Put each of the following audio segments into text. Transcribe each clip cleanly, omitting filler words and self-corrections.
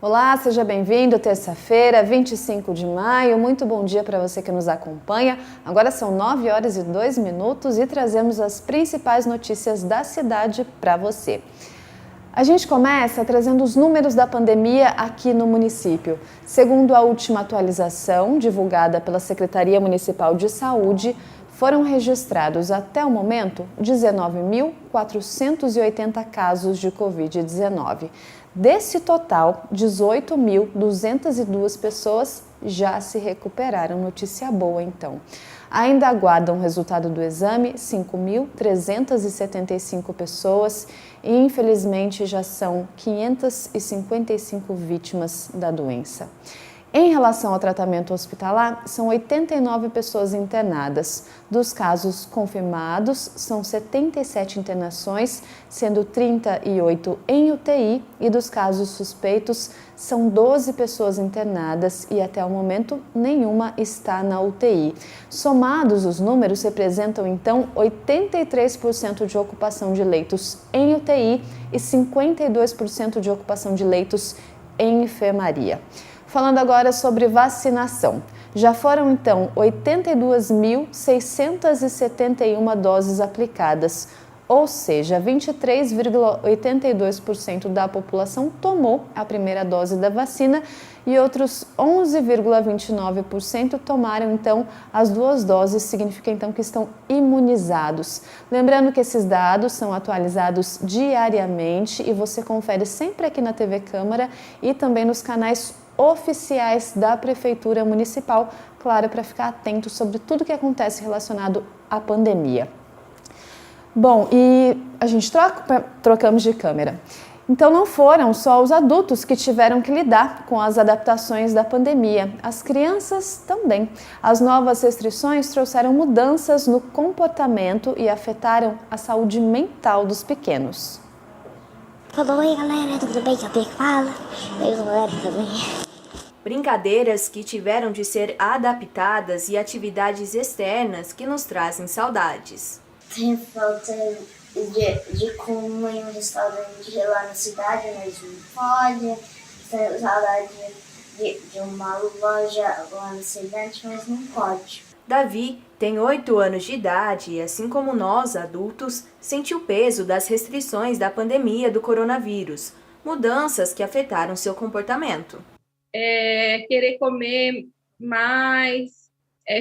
Olá, seja bem-vindo, terça-feira, 25 de maio, muito bom dia para você que nos acompanha. Agora são 9 horas e 2 minutos e trazemos as principais notícias da cidade para você. A gente começa trazendo os números da pandemia aqui no município. Segundo a última atualização, divulgada pela Secretaria Municipal de Saúde, foram registrados até o momento 19.480 casos de Covid-19. Desse total, 18.202 pessoas já se recuperaram. Notícia boa, então. Ainda aguardam o resultado do exame 5.375 pessoas e, infelizmente, já são 555 vítimas da doença. Em relação ao tratamento hospitalar, são 89 pessoas internadas. Dos casos confirmados, são 77 internações, sendo 38 em UTI, e dos casos suspeitos, são 12 pessoas internadas e até o momento nenhuma está na UTI. Somados, os números representam então 83% de ocupação de leitos em UTI e 52% de ocupação de leitos em enfermaria. Falando agora sobre vacinação. Já foram, então, 82.671 doses aplicadas, ou seja, 23,82% da população tomou a primeira dose da vacina e outros 11,29% tomaram, então, as duas doses, significa, então, que estão imunizados. Lembrando que esses dados são atualizados diariamente e você confere sempre aqui na TV Câmara e também nos canais oficiais da Prefeitura Municipal, claro, para ficar atento sobre tudo que acontece relacionado à pandemia. Bom, e a gente trocamos de câmera. Então não foram só os adultos que tiveram que lidar com as adaptações da pandemia, as crianças também. As novas restrições trouxeram mudanças no comportamento e afetaram a saúde mental dos pequenos. Oi, galera, tudo bem? Que é o Pedro que fala. Oi, galera, também. Brincadeiras que tiveram de ser adaptadas e atividades externas que nos trazem saudades. Tenho falta de comer em um restaurante lá na cidade, mas não pode. Tenho saudade de uma loja lá na cidade, mas não pode. Davi tem 8 anos de idade e, assim como nós, adultos, sente o peso das restrições da pandemia do coronavírus, mudanças que afetaram seu comportamento. Querer comer mais,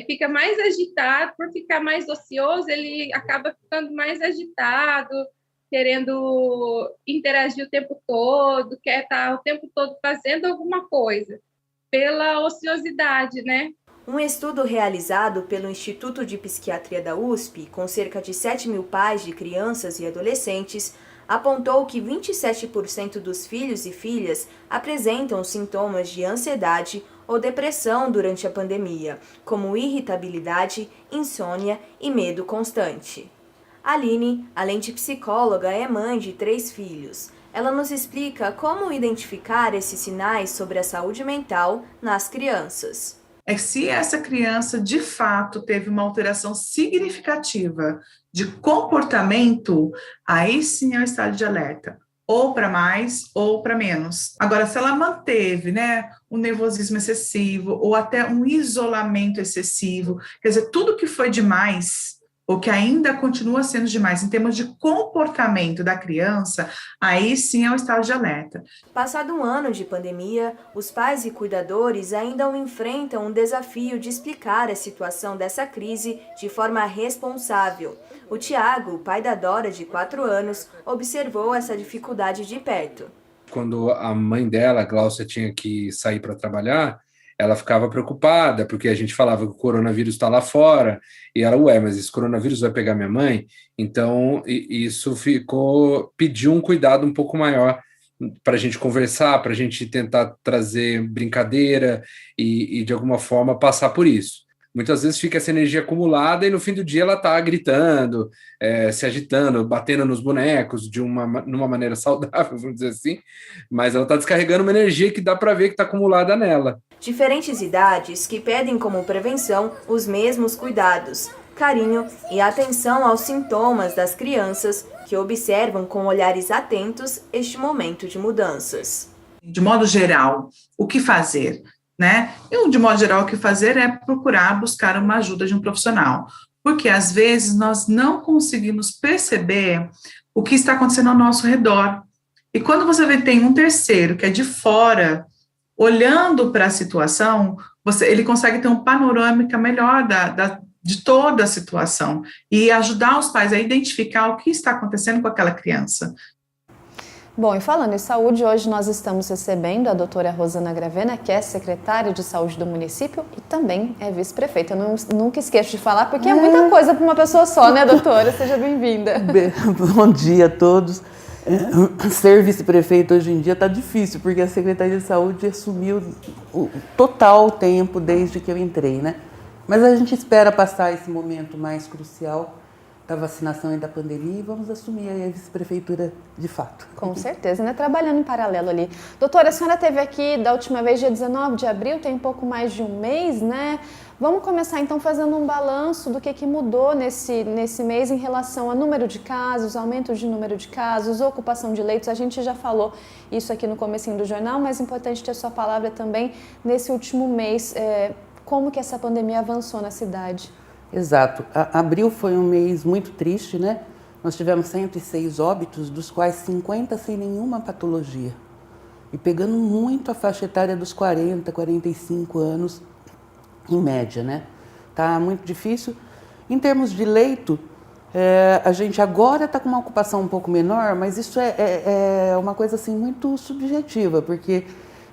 fica mais agitado, por ficar mais ocioso, ele acaba ficando mais agitado, querendo interagir o tempo todo, quer estar o tempo todo fazendo alguma coisa, pela ociosidade, né? Um estudo realizado pelo Instituto de Psiquiatria da USP, com cerca de 7 mil pais de crianças e adolescentes, apontou que 27% dos filhos e filhas apresentam sintomas de ansiedade ou depressão durante a pandemia, como irritabilidade, insônia e medo constante. Aline, além de psicóloga, é mãe de 3 filhos. Ela nos explica como identificar esses sinais sobre a saúde mental nas crianças. Se essa criança, de fato, teve uma alteração significativa de comportamento, aí sim é o estado de alerta, ou para mais ou para menos. Agora, se ela manteve, um nervosismo excessivo ou até um isolamento excessivo, quer dizer, tudo que foi demais, ou que ainda continua sendo demais em termos de comportamento da criança, aí sim é o estado de alerta. Passado um ano de pandemia, os pais e cuidadores ainda enfrentam um desafio de explicar a situação dessa crise de forma responsável. O Tiago, pai da Dora, de 4 anos, observou essa dificuldade de perto. Quando a mãe dela, a Gláucia, tinha que sair para trabalhar, ela ficava preocupada, porque a gente falava que o coronavírus está lá fora, e ela, mas esse coronavírus vai pegar minha mãe? Então, isso pediu um cuidado um pouco maior para a gente conversar, para a gente tentar trazer brincadeira e, de alguma forma, passar por isso. Muitas vezes fica essa energia acumulada e no fim do dia ela está gritando, se agitando, batendo nos bonecos numa maneira saudável, vamos dizer assim, mas ela está descarregando uma energia que dá para ver que está acumulada nela. Diferentes idades que pedem como prevenção os mesmos cuidados, carinho e atenção aos sintomas das crianças que observam com olhares atentos este momento de mudanças. De modo geral, o que fazer, né? E, de modo geral, o que fazer é procurar buscar uma ajuda de um profissional, porque às vezes nós não conseguimos perceber o que está acontecendo ao nosso redor. E quando você vê tem um terceiro que é de fora, olhando para a situação, ele consegue ter um panorâmica melhor de toda a situação e ajudar os pais a identificar o que está acontecendo com aquela criança. Bom, e falando em saúde, hoje nós estamos recebendo a doutora Rosana Gravena, que é secretária de saúde do município e também é vice-prefeita. Eu nunca esqueço de falar, porque é muita coisa para uma pessoa só, né, doutora? Seja bem-vinda. Bom dia a todos. Ser vice-prefeito hoje em dia está difícil, porque a Secretaria de Saúde assumiu o total tempo desde que eu entrei, né? Mas a gente espera passar esse momento mais crucial da vacinação e da pandemia e vamos assumir a vice-prefeitura de fato. Com certeza, né? Trabalhando em paralelo ali. Doutora, a senhora esteve aqui da última vez, dia 19 de abril, tem um pouco mais de um mês, né? Vamos começar então fazendo um balanço do que mudou nesse mês em relação ao número de casos, aumento de número de casos, ocupação de leitos. A gente já falou isso aqui no comecinho do jornal, mas é importante ter sua palavra também nesse último mês, como que essa pandemia avançou na cidade. Exato. Abril foi um mês muito triste, né? Nós tivemos 106 óbitos, dos quais 50 sem nenhuma patologia. E pegando muito a faixa etária dos 40, 45 anos, em média, né? Tá muito difícil. Em termos de leito, a gente agora está com uma ocupação um pouco menor, mas isso é uma coisa assim muito subjetiva, porque,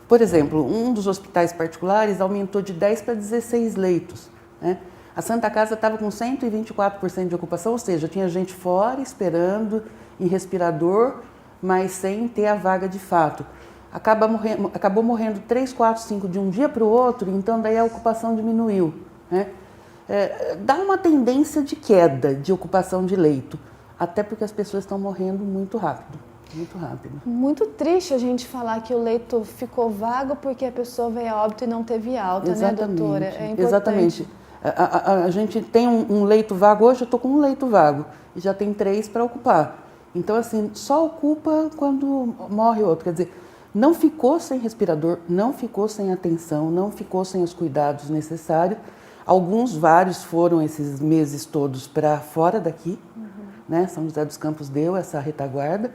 por exemplo, um dos hospitais particulares aumentou de 10 para 16 leitos, né? A Santa Casa estava com 124% de ocupação, ou seja, tinha gente fora esperando em respirador, mas sem ter a vaga de fato. Acabou morrendo 3, 4, 5 de um dia para o outro, então daí a ocupação diminuiu, né? Dá uma tendência de queda de ocupação de leito, até porque as pessoas estão morrendo muito rápido. Muito rápido. Muito triste a gente falar que o leito ficou vago porque a pessoa veio a óbito e não teve alta, exatamente, né, doutora? É importante. Exatamente. A gente tem um leito vago, hoje eu estou com um leito vago e já tem 3 para ocupar. Então, assim, só ocupa quando morre outro. Quer dizer, não ficou sem respirador, não ficou sem atenção, não ficou sem os cuidados necessários. Vários foram esses meses todos para fora daqui, né? São José dos Campos deu essa retaguarda,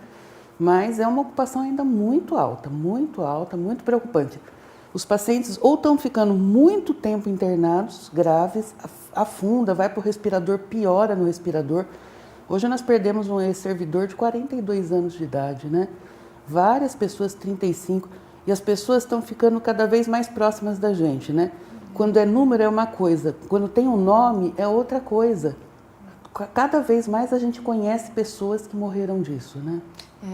mas é uma ocupação ainda muito alta, muito preocupante. Os pacientes ou estão ficando muito tempo internados, graves, afunda, vai para o respirador, piora no respirador. Hoje nós perdemos um ex-servidor de 42 anos de idade, né? Várias pessoas, 35, e as pessoas estão ficando cada vez mais próximas da gente, né? Quando é número é uma coisa, quando tem um nome é outra coisa. Cada vez mais a gente conhece pessoas que morreram disso, né?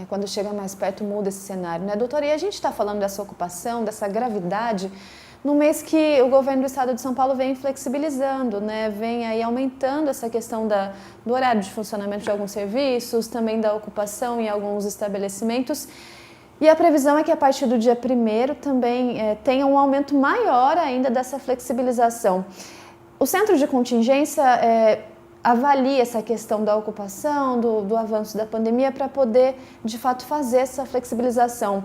Quando chega mais perto muda esse cenário, né, doutora? E a gente está falando dessa ocupação, dessa gravidade, no mês que o governo do estado de São Paulo vem flexibilizando, né? Vem aí aumentando essa questão do horário de funcionamento de alguns serviços, também da ocupação em alguns estabelecimentos. E a previsão é que a partir do dia 1º também tenha um aumento maior ainda dessa flexibilização. O centro de contingência avalia essa questão da ocupação, do avanço da pandemia para poder, de fato, fazer essa flexibilização.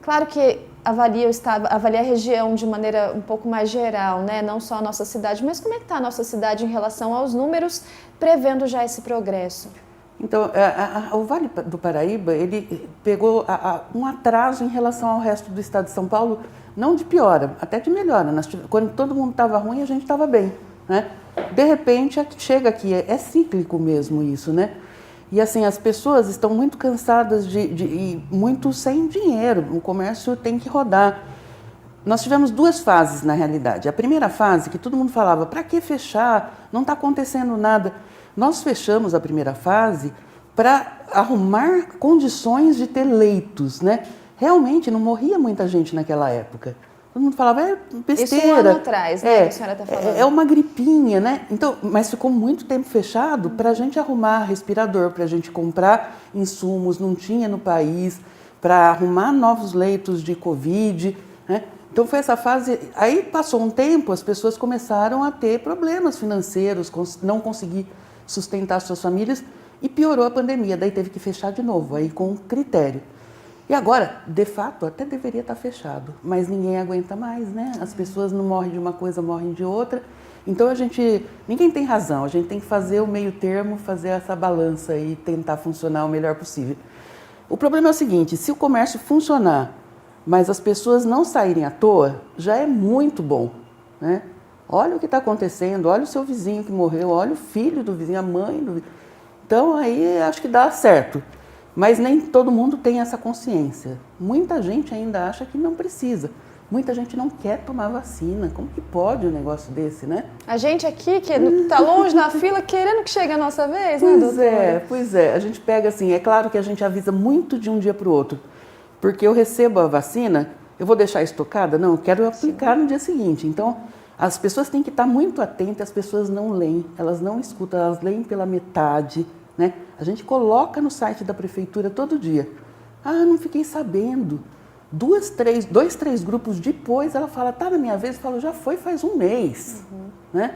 Claro que avalia a região de maneira um pouco mais geral, né? Não só a nossa cidade, mas como é que está a nossa cidade em relação aos números, prevendo já esse progresso? Então, o Vale do Paraíba, ele pegou um atraso em relação ao resto do estado de São Paulo, não de piora, até de melhora. Quando todo mundo estava ruim, a gente estava bem, né? De repente, chega aqui, é cíclico mesmo isso, né? E assim, as pessoas estão muito cansadas e muito sem dinheiro, o comércio tem que rodar. Nós tivemos 2 fases, na realidade. A primeira fase, que todo mundo falava, para que fechar? Não está acontecendo nada. Nós fechamos a primeira fase para arrumar condições de ter leitos, né? Realmente, não morria muita gente naquela época. Todo mundo falava, besteira. Isso um ano atrás, né, que a senhora está falando. É uma gripinha, né? Então, mas ficou muito tempo fechado para a gente arrumar respirador, para a gente comprar insumos, não tinha no país, para arrumar novos leitos de Covid, né? Então foi essa fase, aí passou um tempo, as pessoas começaram a ter problemas financeiros, não conseguir sustentar suas famílias e piorou a pandemia, daí teve que fechar de novo, aí com critério. E agora, de fato, até deveria estar fechado, mas ninguém aguenta mais, né? As pessoas não morrem de uma coisa, morrem de outra. Então ninguém tem razão, a gente tem que fazer o meio termo, fazer essa balança e tentar funcionar o melhor possível. O problema é o seguinte, se o comércio funcionar, mas as pessoas não saírem à toa, já é muito bom, né? Olha o que está acontecendo, olha o seu vizinho que morreu, olha o filho do vizinho, a mãe do vizinho. Então aí acho que dá certo. Mas nem todo mundo tem essa consciência. Muita gente ainda acha que não precisa. Muita gente não quer tomar vacina. Como que pode um negócio desse, né? A gente aqui, que está longe na fila, querendo que chegue a nossa vez, né, doutora? Pois é. A gente pega assim, é claro que a gente avisa muito de um dia para o outro. Porque eu recebo a vacina, eu vou deixar estocada? Não, eu quero aplicar no dia seguinte. Então, as pessoas têm que estar muito atentas, as pessoas não leem, elas não escutam, elas leem pela metade, né? A gente coloca no site da prefeitura todo dia. Ah, não fiquei sabendo. 2, 3 grupos depois, ela fala, tá na minha vez, eu falo, já foi faz um mês, né?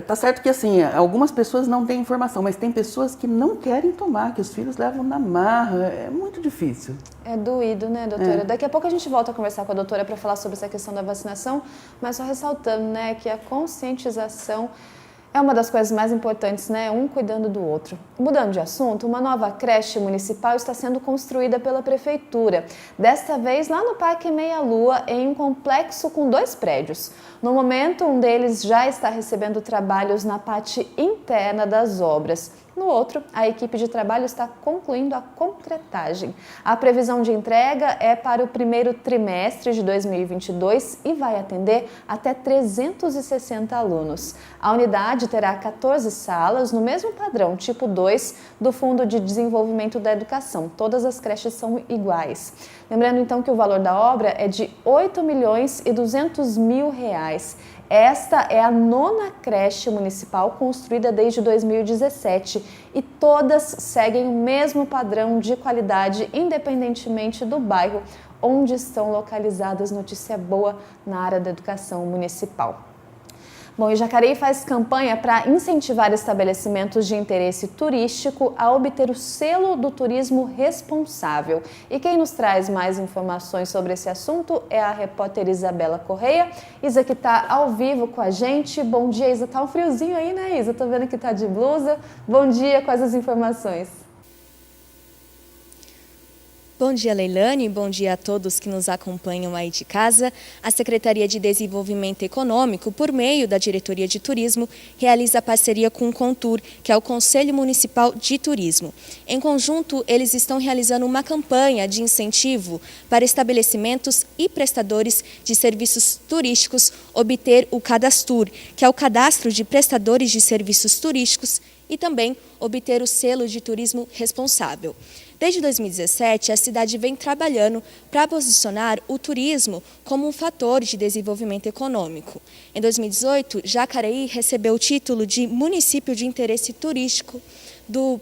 Tá certo que assim, algumas pessoas não têm informação, mas tem pessoas que não querem tomar, que os filhos levam na marra, é muito difícil. É doído, né, doutora? Daqui a pouco a gente volta a conversar com a doutora para falar sobre essa questão da vacinação, mas só ressaltando, né, que a conscientização é uma das coisas mais importantes, né? Um cuidando do outro. Mudando de assunto, uma nova creche municipal está sendo construída pela prefeitura. Desta vez lá no Parque Meia Lua, em um complexo com 2 prédios. No momento, um deles já está recebendo trabalhos na parte interna das obras. No outro, a equipe de trabalho está concluindo a concretagem. A previsão de entrega é para o primeiro trimestre de 2022 e vai atender até 360 alunos. A unidade terá 14 salas no mesmo padrão, tipo 2, do Fundo de Desenvolvimento da Educação. Todas as creches são iguais. Lembrando então que o valor da obra é de R$ 8.200.000. Esta é a 9ª creche municipal construída desde 2017 e todas seguem o mesmo padrão de qualidade, independentemente do bairro onde estão localizadas. Notícia boa na área da educação municipal. Bom, e Jacareí faz campanha para incentivar estabelecimentos de interesse turístico a obter o selo do turismo responsável. E quem nos traz mais informações sobre esse assunto é a repórter Isabela Correia. Isa, que está ao vivo com a gente. Bom dia, Isa. Tá um friozinho aí, né, Isa? Tô vendo que tá de blusa. Bom dia, quais as informações? Bom dia, Leilane. Bom dia a todos que nos acompanham aí de casa. A Secretaria de Desenvolvimento Econômico, por meio da Diretoria de Turismo, realiza parceria com o Contur, que é o Conselho Municipal de Turismo. Em conjunto, eles estão realizando uma campanha de incentivo para estabelecimentos e prestadores de serviços turísticos obter o Cadastur, que é o Cadastro de Prestadores de Serviços Turísticos, e também obter o selo de turismo responsável. Desde 2017, a cidade vem trabalhando para posicionar o turismo como um fator de desenvolvimento econômico. Em 2018, Jacareí recebeu o título de município de interesse turístico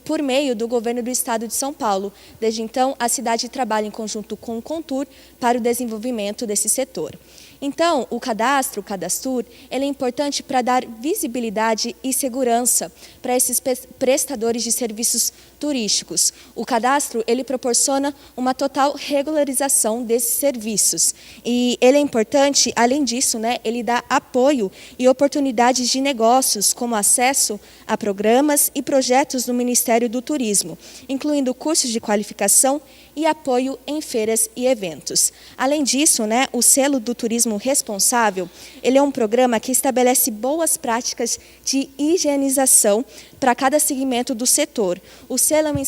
por meio do governo do estado de São Paulo. Desde então, a cidade trabalha em conjunto com o Contur para o desenvolvimento desse setor. Então, o Cadastur, ele é importante para dar visibilidade e segurança para esses prestadores de serviços turísticos. O cadastro, ele proporciona uma total regularização desses serviços. E ele é importante, além disso, né, ele dá apoio e oportunidades de negócios, como acesso a programas e projetos do Ministério do Turismo, incluindo cursos de qualificação e apoio em feiras e eventos. Além disso, né, o selo do turismo responsável, ele é um programa que estabelece boas práticas de higienização para cada segmento do setor. O selo é um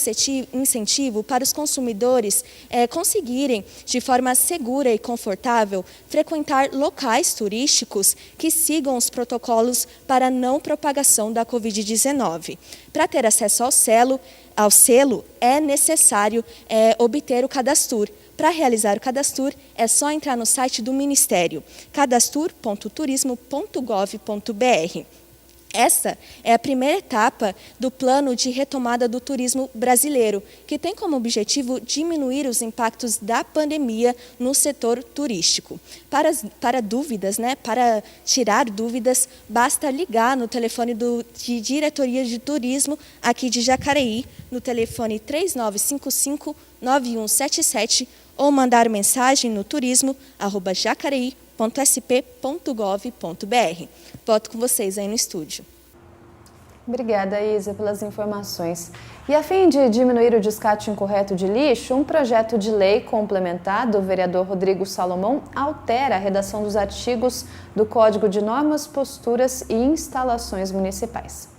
incentivo para os consumidores conseguirem, de forma segura e confortável, frequentar locais turísticos que sigam os protocolos para a não propagação da Covid-19. Para ter acesso ao selo, é necessário obter o Cadastur. Para realizar o Cadastur, é só entrar no site do Ministério, cadastur.turismo.gov.br. Essa é a primeira etapa do plano de retomada do turismo brasileiro, que tem como objetivo diminuir os impactos da pandemia no setor turístico. Para dúvidas, para tirar dúvidas, basta ligar no telefone de Diretoria de Turismo aqui de Jacareí, no telefone 3955-9177, ou mandar mensagem no turismo@jacareí.sp.gov.br. Volto com vocês aí no estúdio. Obrigada, Isa, pelas informações. E a fim de diminuir o descarte incorreto de lixo, um projeto de lei complementar do vereador Rodrigo Salomão altera a redação dos artigos do Código de Normas, Posturas e Instalações Municipais.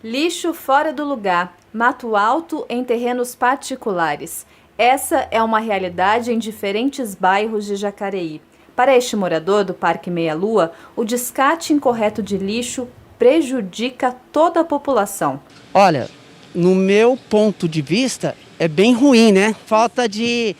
Lixo fora do lugar, mato alto em terrenos particulares. Essa é uma realidade em diferentes bairros de Jacareí. Para este morador do Parque Meia Lua, o descarte incorreto de lixo prejudica toda a população. Olha, no meu ponto de vista, é bem ruim, né? Falta de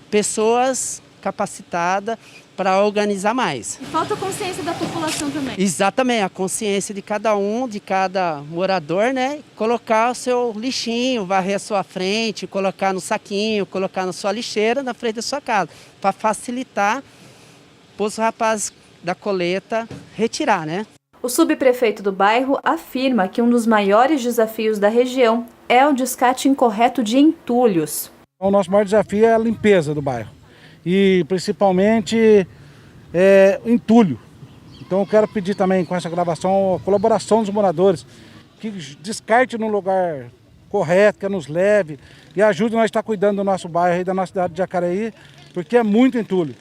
pessoas capacitadas para organizar mais. E falta consciência da população também. Exatamente, a consciência de cada um, de cada morador, né? Colocar o seu lixinho, varrer a sua frente, colocar no saquinho, colocar na sua lixeira, na frente da sua casa, para facilitar para os rapazes da coleta retirar, né? O subprefeito do bairro afirma que um dos maiores desafios da região é o descarte incorreto de entulhos. O nosso maior desafio é a limpeza do bairro e principalmente entulho. Então eu quero pedir também com essa gravação a colaboração dos moradores, que descarte no lugar correto, que nos leve e ajude nós a estar cuidando do nosso bairro e da nossa cidade de Jacareí, porque é muito entulho.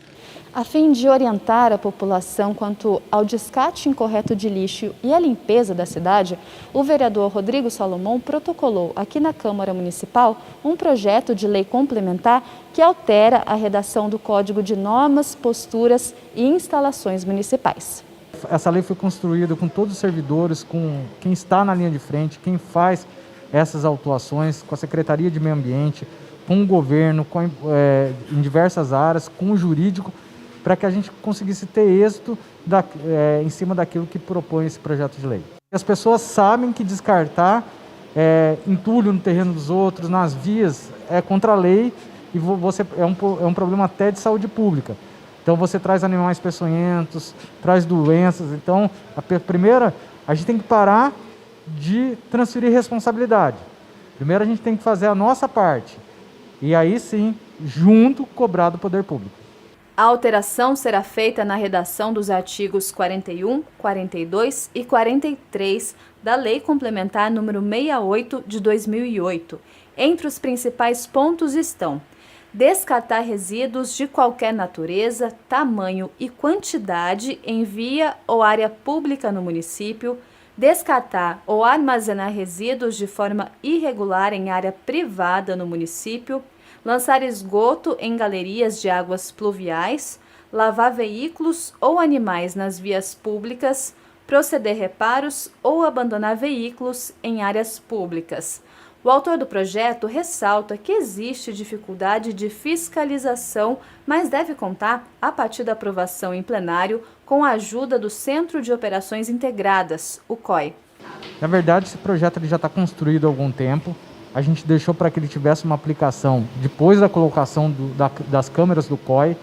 A fim de orientar a população quanto ao descarte incorreto de lixo e à limpeza da cidade, o vereador Rodrigo Salomão protocolou aqui na Câmara Municipal um projeto de lei complementar que altera a redação do Código de Normas, Posturas e Instalações Municipais. Essa lei foi construída com todos os servidores, com quem está na linha de frente, quem faz essas autuações, com a Secretaria de Meio Ambiente, com o governo, em diversas áreas, com o jurídico, para que a gente conseguisse ter êxito em cima daquilo que propõe esse projeto de lei. As pessoas sabem que descartar entulho no terreno dos outros, nas vias, é contra a lei e é um problema até de saúde pública. Então você traz animais peçonhentos, traz doenças. Então, primeiro, a gente tem que parar de transferir responsabilidade. Primeiro a gente tem que fazer a nossa parte e aí sim, junto, cobrar do poder público. A alteração será feita na redação dos artigos 41, 42 e 43 da Lei Complementar número 68 de 2008. Entre os principais pontos estão: descartar resíduos de qualquer natureza, tamanho e quantidade em via ou área pública no município, descartar ou armazenar resíduos de forma irregular em área privada no município, lançar esgoto em galerias de águas pluviais, lavar veículos ou animais nas vias públicas, proceder reparos ou abandonar veículos em áreas públicas. O autor do projeto ressalta que existe dificuldade de fiscalização, mas deve contar, a partir da aprovação em plenário, com a ajuda do Centro de Operações Integradas, o COI. Na verdade, esse projeto ele já está construído há algum tempo. A gente deixou para que ele tivesse uma aplicação depois da colocação das câmeras do COI,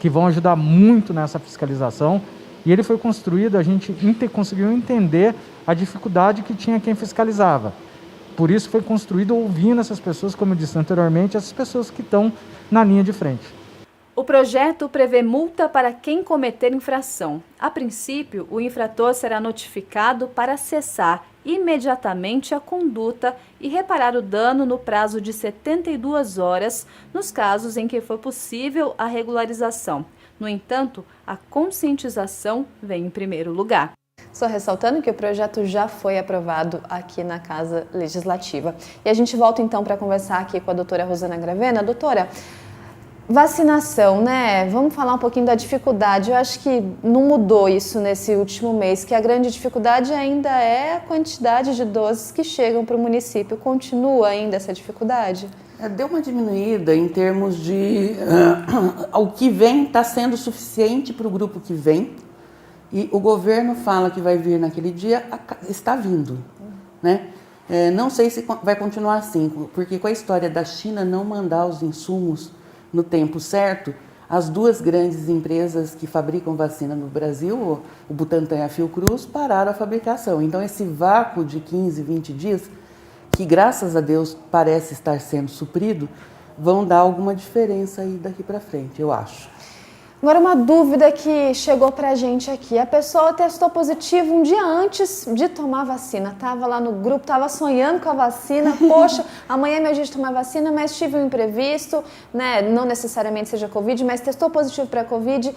que vão ajudar muito nessa fiscalização. E ele foi construído, a gente conseguiu entender a dificuldade que tinha quem fiscalizava. Por isso foi construído ouvindo essas pessoas, como eu disse anteriormente, essas pessoas que estão na linha de frente. O projeto prevê multa para quem cometer infração. A princípio, o infrator será notificado para cessar imediatamente a conduta e reparar o dano no prazo de 72 horas, nos casos em que for possível a regularização. No entanto, a conscientização vem em primeiro lugar. Só ressaltando que o projeto já foi aprovado aqui na Casa Legislativa. E a gente volta então para conversar aqui com a doutora Rosana Gravena. Doutora, vacinação, né? Vamos falar um pouquinho da dificuldade. Eu acho que não mudou isso nesse último mês, que a grande dificuldade ainda é a quantidade de doses que chegam para o município. Continua ainda essa dificuldade? Deu uma diminuída em termos de... o que vem está sendo suficiente para o grupo que vem. E o governo fala que vai vir naquele dia, está vindo, né? Não sei se vai continuar assim, porque com a história da China não mandar os insumos no tempo certo, as duas grandes empresas que fabricam vacina no Brasil, o Butantan e a Fiocruz, pararam a fabricação. Então esse vácuo de 15, 20 dias, que graças a Deus parece estar sendo suprido, vão dar alguma diferença aí daqui para frente, eu acho. Agora, uma dúvida que chegou pra gente aqui. A pessoa testou positivo um dia antes de tomar a vacina. Estava lá no grupo, estava sonhando com a vacina. Poxa, amanhã é meu dia de tomar vacina, mas tive um imprevisto, né? Não necessariamente seja Covid, mas testou positivo para Covid.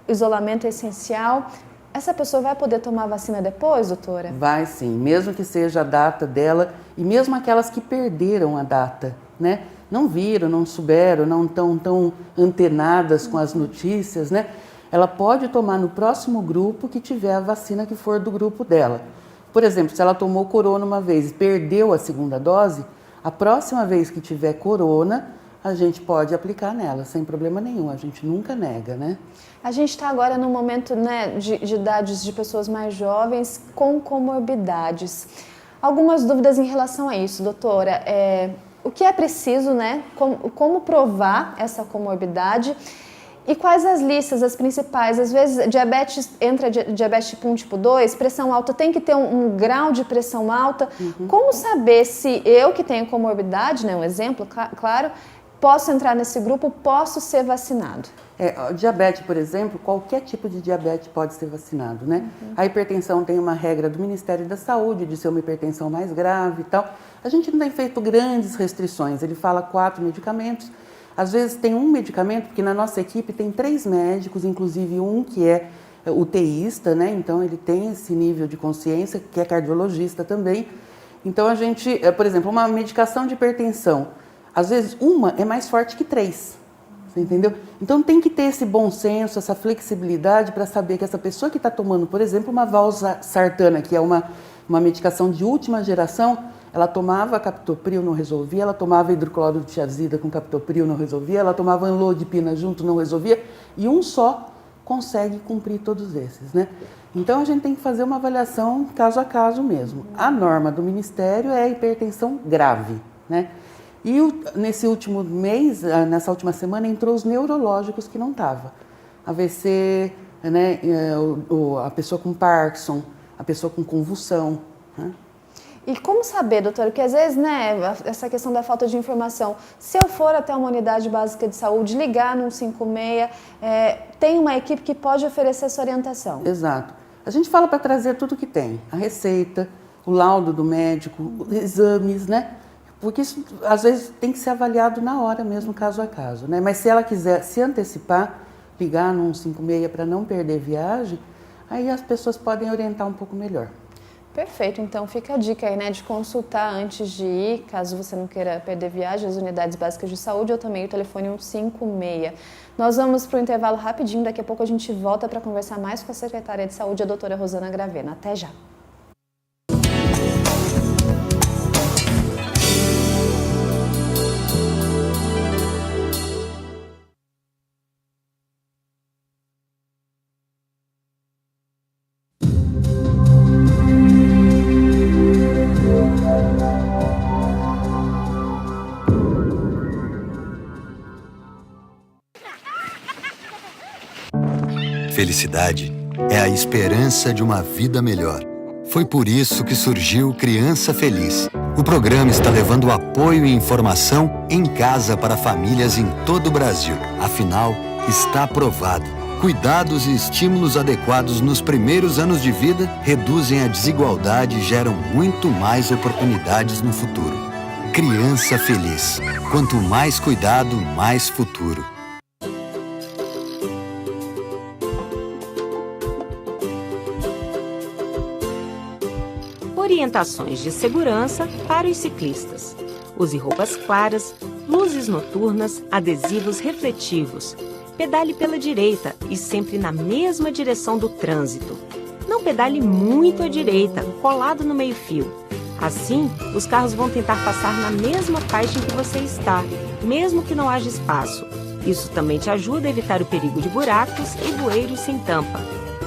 Isolamento é essencial. Essa pessoa vai poder tomar a vacina depois, doutora? Vai sim, mesmo que seja a data dela e mesmo aquelas que perderam a data, né? Não viram, não souberam, não estão tão antenadas com as notícias, né? Ela pode tomar no próximo grupo que tiver a vacina que for do grupo dela. Por exemplo, se ela tomou corona uma vez e perdeu a segunda dose, a próxima vez que tiver corona, a gente pode aplicar nela, sem problema nenhum, a gente nunca nega, né? A gente está agora num momento, né, de idades de pessoas mais jovens com comorbidades. Algumas dúvidas em relação a isso, doutora. O que é preciso, né? Como provar essa comorbidade? E quais as listas, as principais? Às vezes, diabetes, entra diabetes tipo 1, tipo 2, pressão alta, tem que ter um grau de pressão alta. Como saber se eu que tenho comorbidade, né, um exemplo, claro, posso entrar nesse grupo, posso ser vacinado? Diabetes, por exemplo, qualquer tipo de diabetes pode ser vacinado, né? A hipertensão tem uma regra do Ministério da Saúde de ser uma hipertensão mais grave e tal. A gente não tem feito grandes restrições, ele fala 4 medicamentos. Às vezes tem um medicamento, porque na nossa equipe tem 3 médicos, inclusive um que é UTIsta, né? Então ele tem esse nível de consciência, que é cardiologista também. Então a gente, por exemplo, uma medicação de hipertensão, às vezes uma é mais forte que 3. Você entendeu? Então tem que ter esse bom senso, essa flexibilidade para saber que essa pessoa que está tomando, por exemplo, uma valsartana, que é uma medicação de última geração, ela tomava captopril, não resolvia, ela tomava hidroclorotiazida com captopril, não resolvia, ela tomava amlodipina junto, não resolvia, e um só consegue cumprir todos esses, né? Então a gente tem que fazer uma avaliação caso a caso mesmo. A norma do Ministério é a hipertensão grave, né? E nesse último mês, nessa última semana, entrou os neurológicos que não estavam. AVC, né, a pessoa com Parkinson, a pessoa com convulsão, né? E como saber, doutora, porque às vezes, né, essa questão da falta de informação, se eu for até uma unidade básica de saúde, ligar no 156, tem uma equipe que pode oferecer essa orientação? Exato. A gente fala para trazer tudo que tem, a receita, o laudo do médico, exames, né? Porque isso, às vezes, tem que ser avaliado na hora mesmo, caso a caso, né? Mas se ela quiser se antecipar, ligar no 156 para não perder viagem, aí as pessoas podem orientar um pouco melhor. Perfeito, então fica a dica aí, né, de consultar antes de ir, caso você não queira perder viagem, as unidades básicas de saúde ou também o telefone 156. Nós vamos para o intervalo rapidinho, daqui a pouco a gente volta para conversar mais com a secretária de saúde, a doutora Rosana Gravena. Até já! Felicidade é a esperança de uma vida melhor. Foi por isso que surgiu Criança Feliz. O programa está levando apoio e informação em casa para famílias em todo o Brasil. Afinal, está provado. Cuidados e estímulos adequados nos primeiros anos de vida reduzem a desigualdade e geram muito mais oportunidades no futuro. Criança Feliz. Quanto mais cuidado, mais futuro. Orientações de segurança para os ciclistas. Use roupas claras, luzes noturnas, adesivos refletivos. Pedale pela direita e sempre na mesma direção do trânsito. Não pedale muito à direita, colado no meio-fio. Assim, os carros vão tentar passar na mesma faixa em que você está, mesmo que não haja espaço. Isso também te ajuda a evitar o perigo de buracos e bueiros sem tampa.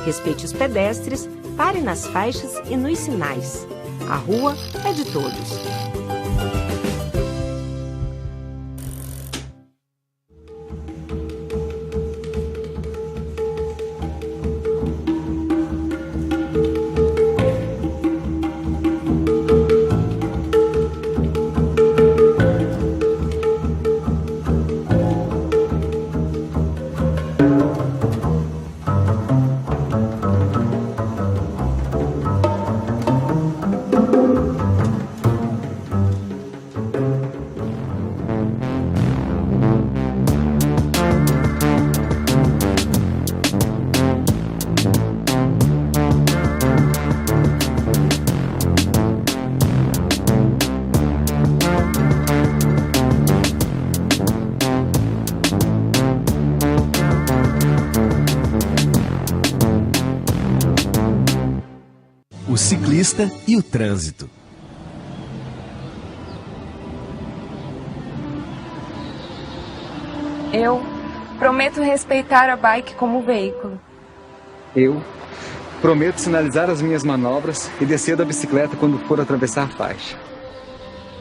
Respeite os pedestres, pare nas faixas e nos sinais. A rua é de todos. O ciclista e o trânsito. Eu prometo respeitar a bike como veículo. Eu prometo sinalizar as minhas manobras e descer da bicicleta quando for atravessar a faixa.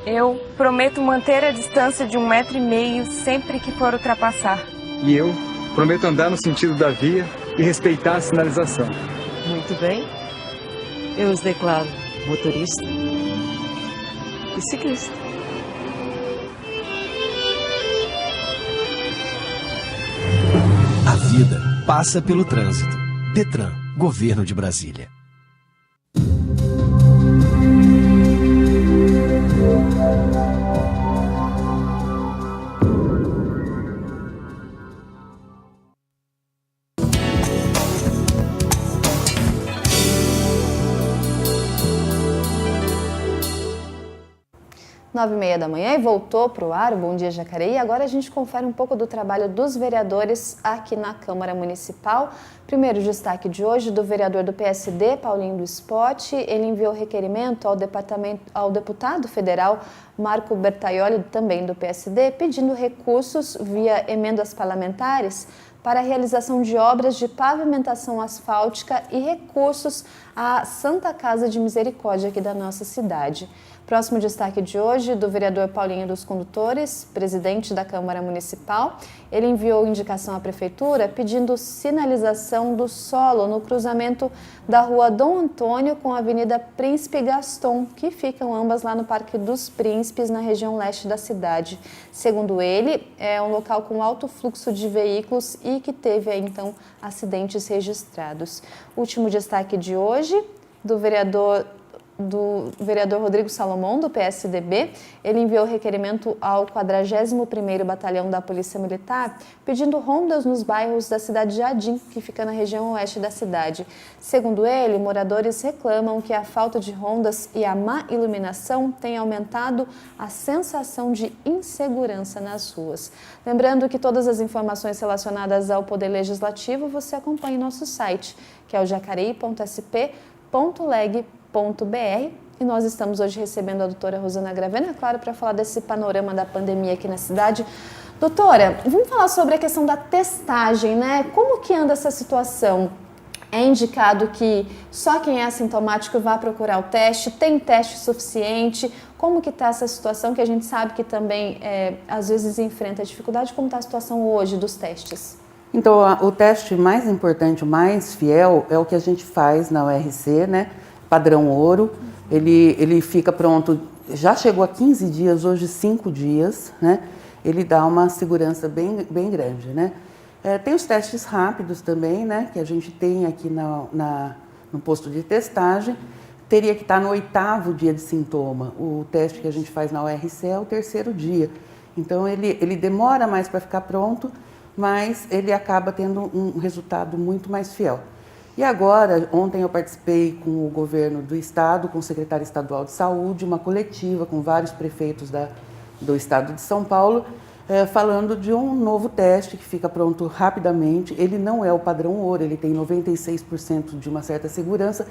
Eu prometo manter a distância de 1,5 m sempre que for ultrapassar. E eu prometo andar no sentido da via e respeitar a sinalização. Muito bem. Eu os declaro motorista e ciclista. A vida passa pelo trânsito. Detran, Governo de Brasília. Nove e meia da manhã e voltou para o ar o Bom Dia Jacareí. Agora a gente confere um pouco do trabalho dos vereadores aqui na Câmara Municipal. Primeiro destaque de hoje do vereador do PSD, Paulinho do Spot. Ele enviou requerimento ao deputado federal Marco Bertaioli, também do PSD, pedindo recursos via emendas parlamentares para a realização de obras de pavimentação asfáltica e recursos à Santa Casa de Misericórdia aqui da nossa cidade. Próximo destaque de hoje, do vereador Paulinho dos Condutores, presidente da Câmara Municipal. Ele enviou indicação à Prefeitura pedindo sinalização do solo no cruzamento da Rua Dom Antônio com a Avenida Príncipe Gaston, que ficam ambas lá no Parque dos Príncipes, na região leste da cidade. Segundo ele, é um local com alto fluxo de veículos e que teve, então, acidentes registrados. Último destaque de hoje, do vereador Rodrigo Salomão, do PSDB. Ele enviou requerimento ao 41º Batalhão da Polícia Militar, pedindo rondas nos bairros da cidade de Jardim, que fica na região oeste da cidade. Segundo ele, moradores reclamam que a falta de rondas e a má iluminação tem aumentado a sensação de insegurança nas ruas. Lembrando que todas as informações relacionadas ao Poder Legislativo você acompanha em nosso site, que é o jacareí.sp.leg.br. E nós estamos hoje recebendo a doutora Rosana Gravena, claro, para falar desse panorama da pandemia aqui na cidade. Doutora, vamos falar sobre a questão da testagem, né? Como que anda essa situação? É indicado que só quem é assintomático vá procurar o teste? Tem teste suficiente? Como que está essa situação, que a gente sabe que também, às vezes, enfrenta dificuldade? Como está a situação hoje dos testes? Então, o teste mais importante, o mais fiel, é o que a gente faz na URC, né? Padrão ouro, ele fica pronto, já chegou a 15 dias, hoje 5 dias, né? Ele dá uma segurança bem grande, né? Tem os testes rápidos também, né? Que a gente tem aqui no posto de testagem, teria que estar no 8º dia de sintoma. O teste que a gente faz na URC é o 3º dia, então ele demora mais para ficar pronto, mas ele acaba tendo um resultado muito mais fiel. E agora, ontem eu participei com o governo do estado, com o secretário estadual de saúde, uma coletiva com vários prefeitos do estado de São Paulo, falando de um novo teste que fica pronto rapidamente. Ele não é o padrão ouro, ele tem 96% de uma certa segurança,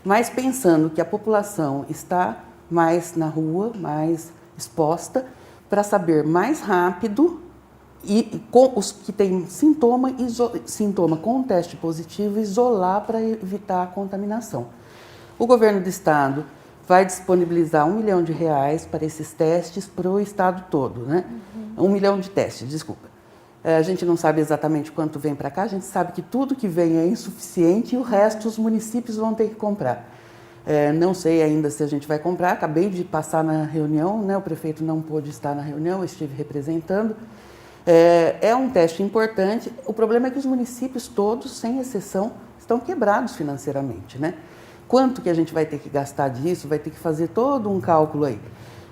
mas pensando que a população está mais na rua, mais exposta, para saber mais rápido e com os que têm sintoma com teste positivo, isolar para evitar a contaminação. O governo do estado vai disponibilizar R$1 milhão para esses testes para o estado todo, né? 1 milhão de testes, desculpa. A gente não sabe exatamente quanto vem para cá, a gente sabe que tudo que vem é insuficiente e o resto os municípios vão ter que comprar. Não sei ainda se a gente vai comprar, acabei de passar na reunião, né? O prefeito não pôde estar na reunião, eu estive representando. É um teste importante, o problema é que os municípios todos, sem exceção, estão quebrados financeiramente, né? Quanto que a gente vai ter que gastar disso, vai ter que fazer todo um cálculo aí.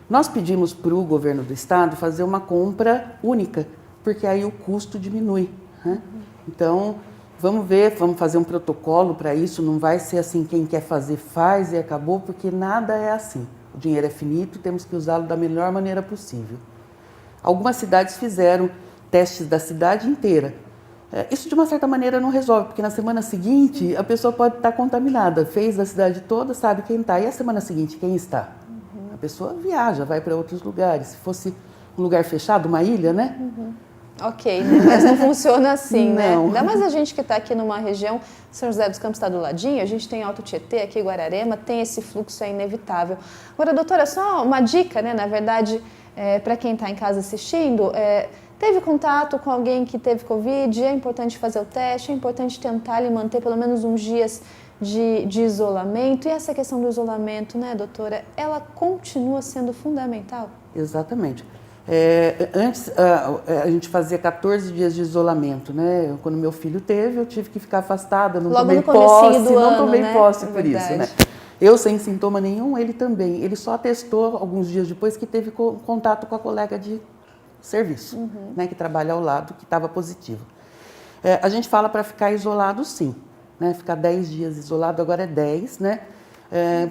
Nós pedimos para o governo do estado fazer uma compra única, porque aí o custo diminui, né? Então, vamos ver, vamos fazer um protocolo para isso, não vai ser assim, quem quer fazer faz e acabou, porque nada é assim. O dinheiro é finito, temos que usá-lo da melhor maneira possível. Algumas cidades fizeram testes da cidade inteira. Isso, de uma certa maneira, não resolve, porque na semana seguinte a pessoa pode estar contaminada. Fez da cidade toda, sabe quem está. E a semana seguinte, quem está? A pessoa viaja, vai para outros lugares. Se fosse um lugar fechado, uma ilha, né? Ok, né? Mas não funciona assim, né? Não. Ainda mais a gente que está aqui numa região, São José dos Campos está do ladinho, a gente tem Alto Tietê, aqui Guararema, tem esse fluxo, é inevitável. Agora, doutora, só uma dica, né? Na verdade, para quem está em casa assistindo, teve contato com alguém que teve Covid, é importante fazer o teste, é importante tentar lhe manter pelo menos uns dias de isolamento. E essa questão do isolamento, né, doutora, ela continua sendo fundamental? Exatamente. Antes, a gente fazia 14 dias de isolamento, né? Quando meu filho teve, eu tive que ficar afastada, não tomei posse, não tomei posse por isso, né? Eu sem sintoma nenhum, ele também. Ele só atestou alguns dias depois que teve contato com a colega de serviço, né, que trabalha ao lado, que estava positivo. A gente fala para ficar isolado sim, né? Ficar 10 dias isolado, agora é 10, né?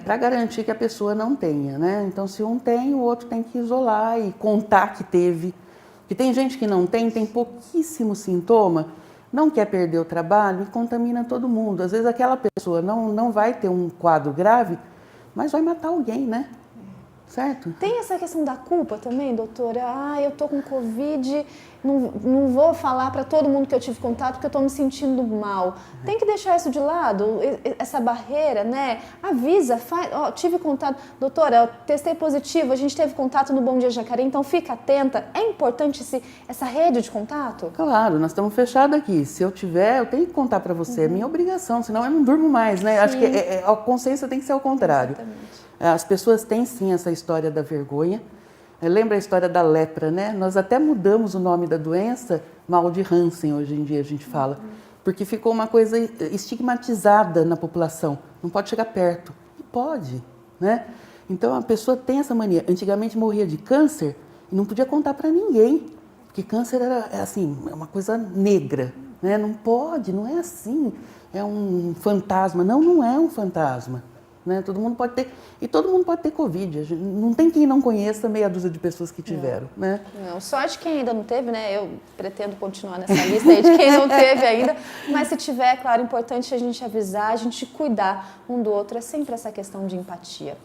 Para garantir que a pessoa não tenha, né? Então, se um tem, o outro tem que isolar e contar que teve. Porque tem gente que não tem pouquíssimo sintoma, não quer perder o trabalho e contamina todo mundo. Às vezes aquela pessoa não vai ter um quadro grave, mas vai matar alguém, né? Certo? Tem essa questão da culpa também, doutora? Eu tô com Covid, não vou falar para todo mundo que eu tive contato porque eu tô me sentindo mal. Tem que deixar isso de lado, essa barreira, né? Avisa, tive contato. Doutora, eu testei positivo, a gente teve contato no Bom Dia Jacareí, então fica atenta. É importante essa rede de contato? Claro, nós estamos fechados aqui. Se eu tiver, eu tenho que contar para você. É minha obrigação, senão eu não durmo mais, né? Sim. Acho que a consciência tem que ser ao contrário. Exatamente. As pessoas têm sim essa história da vergonha. Lembra a história da lepra, né? Nós até mudamos o nome da doença, mal de Hansen, hoje em dia a gente fala, porque ficou uma coisa estigmatizada na população. Não pode chegar perto. E pode, né? Então a pessoa tem essa mania. Antigamente morria de câncer e não podia contar para ninguém, porque câncer era assim, é uma coisa negra, né? Não pode, não é assim. É um fantasma. Não é um fantasma. Né? Todo mundo pode ter, e todo mundo pode ter Covid. Não tem quem não conheça meia dúzia de pessoas que tiveram, né? Não, sorte quem ainda não teve, né? Eu pretendo continuar nessa lista aí de quem não teve ainda, mas se tiver, é claro, importante a gente avisar, a gente cuidar um do outro, é sempre essa questão de empatia.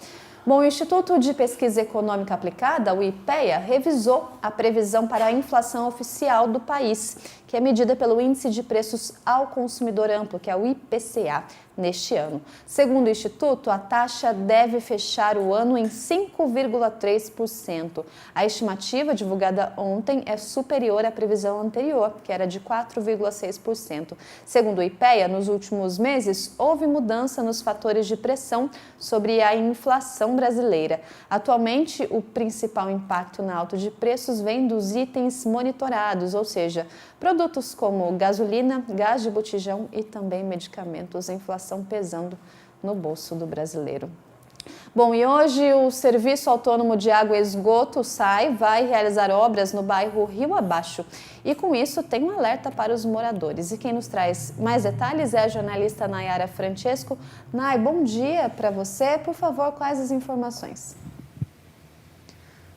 Bom, o Instituto de Pesquisa Econômica Aplicada, o IPEA, revisou a previsão para a inflação oficial do país, que é medida pelo Índice de Preços ao Consumidor Amplo, que é o IPCA, neste ano. Segundo o Instituto, a taxa deve fechar o ano em 5,3%. A estimativa divulgada ontem é superior à previsão anterior, que era de 4,6%. Segundo o IPEA, nos últimos meses, houve mudança nos fatores de pressão sobre a inflação brasileira. Atualmente, o principal impacto na alta de preços vem dos itens monitorados, ou seja, produtos como gasolina, gás de botijão e também medicamentos. A inflação pesando no bolso do brasileiro. Bom, e hoje o Serviço Autônomo de Água e Esgoto, o SAI, vai realizar obras no bairro Rio Abaixo. E com isso tem um alerta para os moradores. E quem nos traz mais detalhes é a jornalista Nayara Francesco. Nay, bom dia para você. Por favor, quais as informações?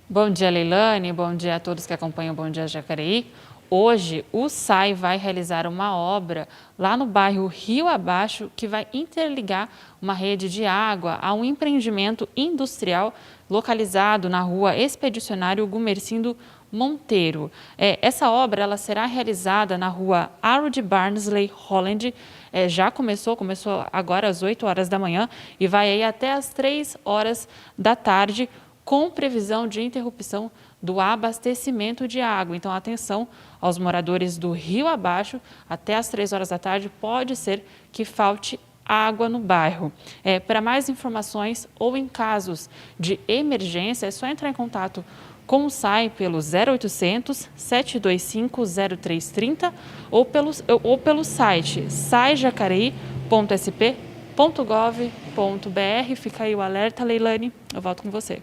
Bom dia, Leilane. Bom dia a todos que acompanham o Bom Dia Jacareí. Hoje, o SAI vai realizar uma obra lá no bairro Rio Abaixo que vai interligar uma rede de água a um empreendimento industrial localizado na rua Expedicionário Gumercindo Monteiro. Essa obra ela será realizada na rua Harold Barnsley Holland. Já começou agora às 8 horas da manhã e vai aí até às 3 horas da tarde, com previsão de interrupção do abastecimento de água. Então, atenção aos moradores do Rio Abaixo, até às 3 horas da tarde pode ser que falte água no bairro. Para mais informações ou em casos de emergência, é só entrar em contato com o SAI pelo 0800 725 0330 ou pelo site saijacareí.sp.gov.br. Fica aí o alerta, Leilane, eu volto com você.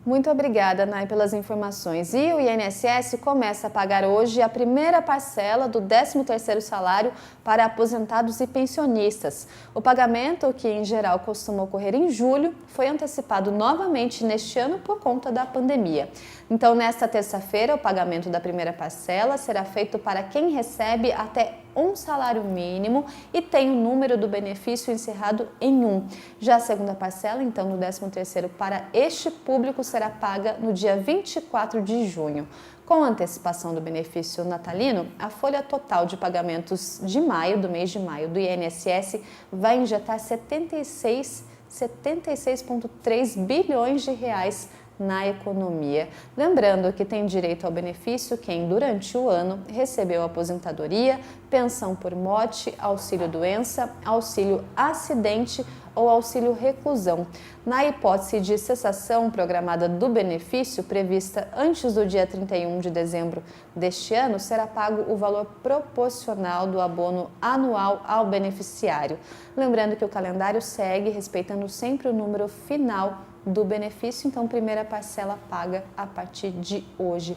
Muito obrigada, Nay, pelas informações. E o INSS começa a pagar hoje a primeira parcela do 13º salário para aposentados e pensionistas. O pagamento, que em geral costuma ocorrer em julho, foi antecipado novamente neste ano por conta da pandemia. Então, nesta terça-feira, o pagamento da primeira parcela será feito para quem recebe até um salário mínimo e tem o número do benefício encerrado em 1. Já a segunda parcela, então, no 13º para este público, será paga no dia 24 de junho. Com a antecipação do benefício natalino, a folha total de pagamentos de maio, do mês de maio, do INSS vai injetar 76,3 bilhões de reais na economia. Lembrando que tem direito ao benefício quem, durante o ano, recebeu aposentadoria, pensão por morte, auxílio-doença, auxílio-acidente ou auxílio-reclusão. Na hipótese de cessação programada do benefício, prevista antes do dia 31 de dezembro deste ano, será pago o valor proporcional do abono anual ao beneficiário. Lembrando que o calendário segue respeitando sempre o número final do benefício, então primeira parcela paga a partir de hoje.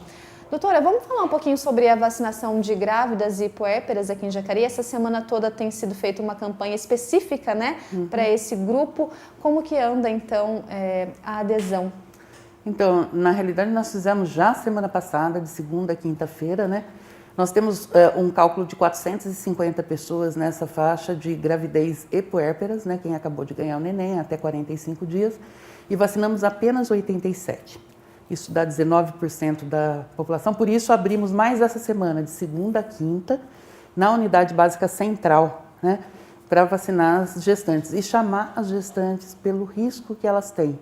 Doutora, vamos falar um pouquinho sobre a vacinação de grávidas e puérperas aqui em Jacareí. Essa semana toda tem sido feita uma campanha específica, né, para esse grupo. Como que anda, então, a adesão? Então, na realidade, nós fizemos já semana passada, de segunda a quinta-feira, né? Nós temos um cálculo de 450 pessoas nessa faixa de gravidez e puérperas, né, quem acabou de ganhar o neném até 45 dias, e vacinamos apenas 87. Isso dá 19% da população, por isso abrimos mais essa semana, de segunda a quinta, na unidade básica central, né, para vacinar as gestantes e chamar as gestantes pelo risco que elas têm.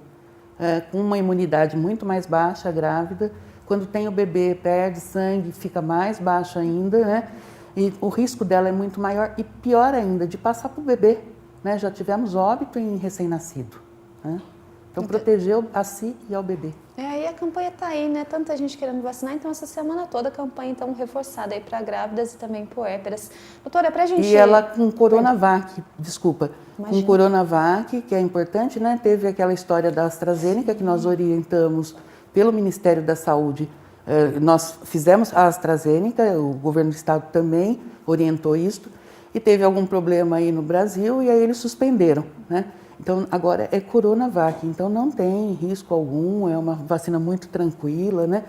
Com uma imunidade muito mais baixa, grávida, quando tem o bebê, perde sangue, fica mais baixo ainda, né, e o risco dela é muito maior e pior ainda, de passar para o bebê, né, já tivemos óbito em recém-nascido, né? Então, protegeu a si e ao bebê. Aí a campanha está aí, né? Tanta gente querendo vacinar, então essa semana toda a campanha então reforçada aí para grávidas e também puérperas. Doutora, pra gente... E ela com Coronavac, desculpa, imagina. Com Coronavac, que é importante, né? Teve aquela história da AstraZeneca que nós orientamos pelo Ministério da Saúde. Nós fizemos a AstraZeneca, o governo do estado também orientou isso, e teve algum problema aí no Brasil e aí eles suspenderam, né? Então, agora é Coronavac, então não tem risco algum, é uma vacina muito tranquila, né?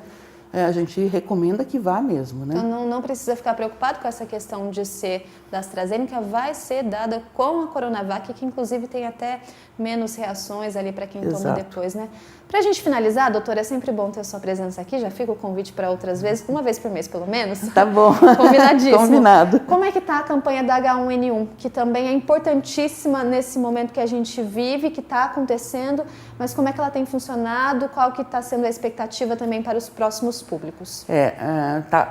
A gente recomenda que vá mesmo, né? Então, não precisa ficar preocupado com essa questão de ser da AstraZeneca, vai ser dada com a Coronavac, que inclusive tem até menos reações ali para quem toma depois, né? Para a gente finalizar, doutora, é sempre bom ter a sua presença aqui, já fica o convite para outras vezes, uma vez por mês pelo menos. Tá bom. Combinadíssimo. Combinado. Como é que está a campanha da H1N1, que também é importantíssima nesse momento que a gente vive, que está acontecendo, mas como é que ela tem funcionado, qual que está sendo a expectativa também para os próximos públicos?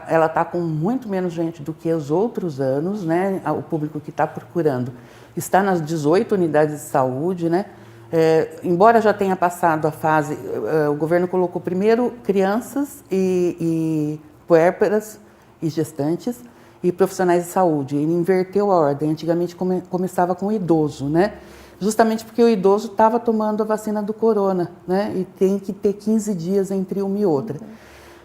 Ela está com muito menos gente do que os outros anos, né? O público que está procurando está nas 18 unidades de saúde, né? Embora já tenha passado a fase, o governo colocou primeiro crianças e puérperas e gestantes e profissionais de saúde. Ele inverteu a ordem, antigamente começava com o idoso, né? Justamente porque o idoso estava tomando a vacina do corona, né? E tem que ter 15 dias entre uma e outra.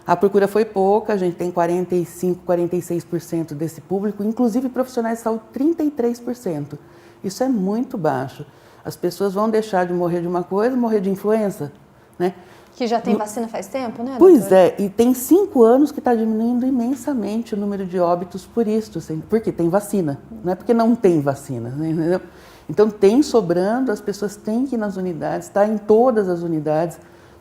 A procura foi pouca, a gente tem 45%, 46% desse público, inclusive profissionais de saúde, 33%. Isso é muito baixo. As pessoas vão deixar de morrer de uma coisa, morrer de influenza, né? Que já tem vacina faz tempo, né, Pois doutora? E tem 5 anos que está diminuindo imensamente o número de óbitos por isso, porque tem vacina, não é porque não tem vacina, né? Entendeu? Então tem sobrando, as pessoas têm que ir nas unidades, está em todas as unidades,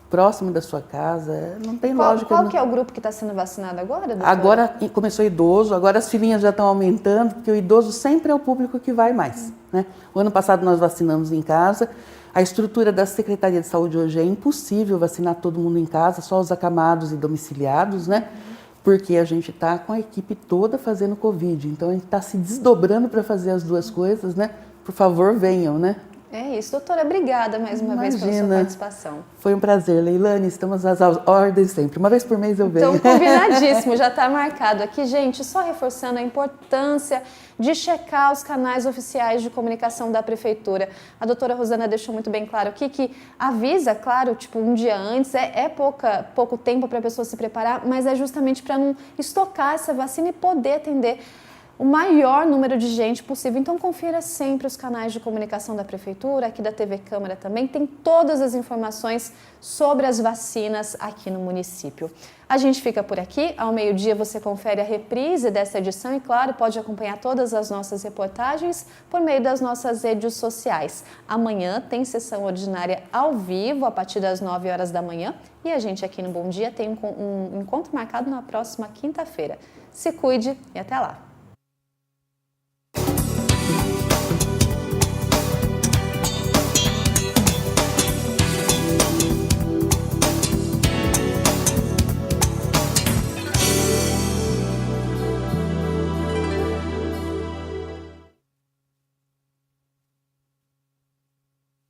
próximo da sua casa, não tem lógica. Qual que é o grupo que está sendo vacinado agora, doutora? Agora começou idoso, agora as filinhas já estão aumentando, porque o idoso sempre é o público que vai mais, né? O ano passado nós vacinamos em casa, a estrutura da Secretaria de Saúde hoje é impossível vacinar todo mundo em casa, só os acamados e domiciliados, né? Porque a gente está com a equipe toda fazendo Covid, então a gente está se desdobrando para fazer as duas coisas, né? Por favor, venham, né? É isso, doutora, obrigada mais uma vez pela sua participação. Foi um prazer, Leilane, estamos às ordens sempre. Uma vez por mês eu venho. Então, combinadíssimo, já está marcado aqui. Gente, só reforçando a importância de checar os canais oficiais de comunicação da Prefeitura. A doutora Rosana deixou muito bem claro aqui que avisa, claro, tipo um dia antes, pouco tempo para a pessoa se preparar, mas é justamente para não estocar essa vacina e poder atender o maior número de gente possível. Então confira sempre os canais de comunicação da Prefeitura, aqui da TV Câmara também, tem todas as informações sobre as vacinas aqui no município. A gente fica por aqui, ao meio-dia você confere a reprise dessa edição e, claro, pode acompanhar todas as nossas reportagens por meio das nossas redes sociais. Amanhã tem sessão ordinária ao vivo, a partir das 9 horas da manhã, e a gente aqui no Bom Dia tem um encontro marcado na próxima quinta-feira. Se cuide e até lá!